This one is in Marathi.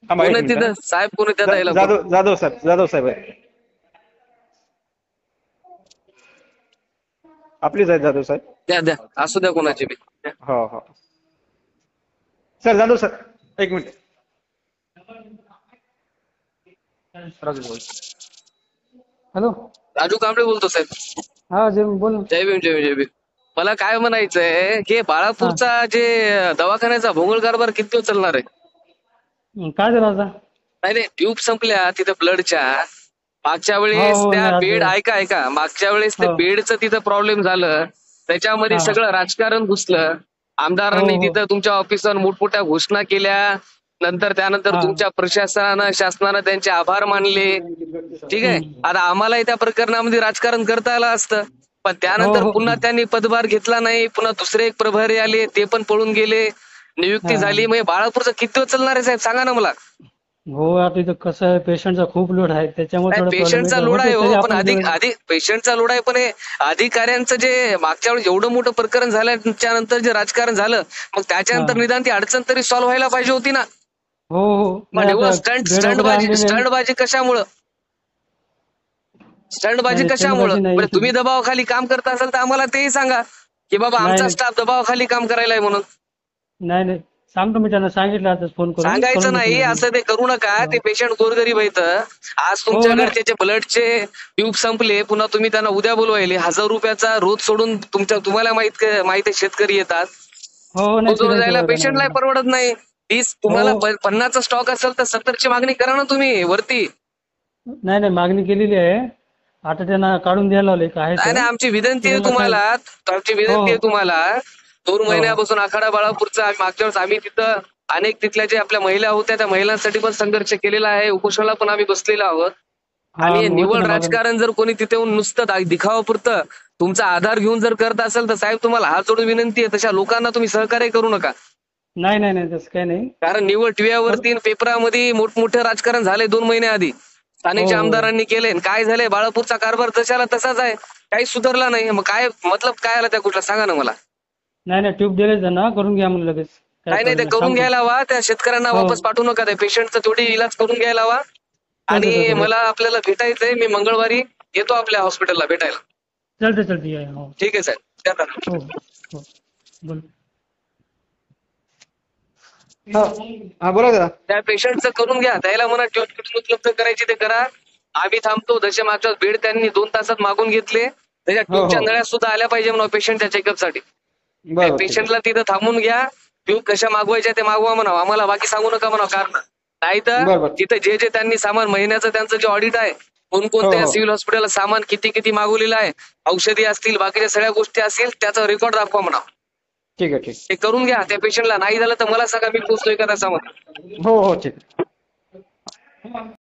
थांबा एक कोण आहे मिनिट तिथं साहेब? कोण आहे त्या ताईला? जाधव साहेब आहे. आपलीच आहेत जाधव साहेब. द्या द्या, असू द्या हो कोणाची बी. हो हो. सर जाधव सर, एक मिनिट. राजू बोल. हॅलो. राजू कांबळे बोलतो साहेब. हा जय बोल ना. जय भीम, जय भीम, जय भीम. मला काय म्हणायचंय की हा बाळापूरचा जे दवाखान्याचा भोंगळ कारभार किती दिवस चालणार आहे? काय झालं आता? नाही नाही, ट्यूब संपल्या तिथं ब्लडच्या. मागच्या हो वेळेस हो त्या नाही बेड, आज ऐका मागच्या वेळेस ते हो बेडचं तिथं प्रॉब्लेम झालं. त्याच्यामध्ये हा सगळं राजकारण घुसलं. हो आमदारांनी हो तिथं तुमच्या ऑफिसवर मोठमोठ्या घोषणा केल्या. त्यानंतर हा तुमच्या प्रशासनानं शासनानं त्यांचे आभार मानले. ठीक आहे. आता आम्हालाही त्या प्रकरणामध्ये राजकारण करता आलं असतं, पण हो त्यानंतर हो पुन्हा त्यांनी पदभार घेतला नाही. पुन्हा दुसरे एक प्रभारी आले, ते पण पळून गेले. हा नियुक्ती झाली. म्हणजे बाळापूरचं किती दिवस चालणार आहे साहेब, सांगा ना मला. हो आता इथं कसं आहे, पेशंटचा खूप लोड आहे त्याच्यामुळे थोडा प्रॉब्लेम पेशंटचा येतो. लोड आहे होते तरी हो, पण आपण अधिक जेवढे अधिक पेशंटचा लोड आहे, पण हे अधिकाऱ्यांचं जे मागच्या वेळेस एवढं मोठं प्रकरण झाल्याच्या नंतर जे राजकारण झालं, मग हा त्याच्यानंतर निदान ती अडचण तरी सॉल्व्ह व्हायला पाहिजे होती ना. हो हो मग नाही निव्वळ आता स्टंट बेड वगैरे स्टंटबाजी आणलेले आहे. स्टंटबाजी कशामुळं? नाही स्टंटबाजी नाही कशामुळं? स्टंटबाजी नाही बरं, इथं. तुम्ही दबावाखाली काम करता असाल तर आम्हाला तेही सांगा की बाबा नाही आमचा नाही स्टाफ दबावाखाली काम करायला आहे म्हणून. नाही नाही सांगतो मी, त्यांना सांगितलं आता फोन सांगायचं करून घेतो नाही, मी. असं ते करू नका. हो ते पेशंट गोरगरीब आहेत. आज हो तुमच्या नाही घरचे ब्लडचे ट्यूब संपले, पुन्हा तुम्ही त्यांना उद्या बोलवायले. 1000 रुपयाचा रोज सोडून तुम्हाला माहित आहे शेतकरी येतात. हो हो नाही रोज रोज फिरायचं यायला बघा नाही पेशंटला बरोबर. परवडत नाही. 30 हो तुम्हाला 50चा स्टॉक असेल तर 70ची मागणी करा ना तुम्ही वरती. नाही नाही मागणी केलेली आहे. आता त्यांना काढून द्यायला लावले काय नाही तर नाही, आमची विनंती ते आहे त्यांना तुम्हाला. सांग. आमची हो विनंती आहे तुम्हाला. 2 हो हो महिन्यापासून आखाडा बाळापूरचा मागच्या वेळेस आम्ही तिथं अनेक तिथल्या ज्या आपल्या महिला होत्या त्या महिलांसाठी पण संघर्ष केलेला आहे. उपोषणाला पण आम्ही बसलेलो आहोत. हा आणि होते निव्वळ ना मागं. राजकारण जर कोणी तिथे येऊन नुसतं दिखावापुरतं तुमचा आधार घेऊन जर करत असेल तर साहेब तुम्हाला हात जोडून विनंती आहे, तशा लोकांना तुम्ही सहकार्य करू नका. नाही नाही नाही तसं काही नाही. कारण निव्वळ तर टीव्हीवरती पेपरामध्ये मोठमोठे राजकारण झाले 2 महिन्याआधी. हो स्थानिक हो आमदारांनी केले. काय झाले? बाळापूरचा कारभार तशाला तसाच आहे. काही सुधारला नाही. मग काय मतलब काय आला त्या गोष्टीला, सांगा ना मला. नाही नाही ट्यूब दिले त्यांना, करून घ्या म्हणलं लगेच. काय नाही नाही, ते प्रॉब्लेम नाही करून सांगतो. घ्यायला हवा. त्या शेतकऱ्यांना हो वापस पाठवू नका. त्या पेशंटचा तेवढी इलाज करून घ्यायला हवा. चालतं आणि चालतं हो. मला आपल्याला भेटायचंय. मी मंगळवारी येतो आपल्या हॉस्पिटलला भेटायला. चालतं या हो. ठीक आहे साहेब, द्या त्यांना. हो हो बोल. हा हा बोला दादा. त्या पेशंटचं करून घ्या. त्याला म्हणा ट्यूब कुठून उपलब्ध करायची ते करा. आम्ही थांबतो. जसे मागच्या बेड त्यांनी 2 तासात मागून घेतले. त्याच्या हो ट्यूबच्या हो नळ्या सुद्धा आल्या पाहिजे म्हणा पेशंटच्या चेकअपसाठी. त्या बरोबर ठीक आहे. पेशंटला तिथं थांबून घ्या. ट्यूब कशा मागवायच्या ते मागवा म्हणा. आम्हाला बाकी सांगू नका म्हणा कारण. नाही तर बरोबर. तिथं जे जे त्यांनी सामान महिन्याचं त्यांचं जे ऑडिट आहे, हो कोणकोणत्या हो सिव्हिल हॉस्पिटलला सामान किती किती मागवलेलं आहे, औषधी असतील, बाकीच्या सगळ्या गोष्टी असतील, त्याचा रेकॉर्ड दाखवा म्हणा. ठीक आहे. ठीक. ते करून घ्या. त्या पेशंटला नाही झालं तर मला सांगा, मी पोहोचतोय का त्याच्यामध्ये. हो हो ठीक आहे.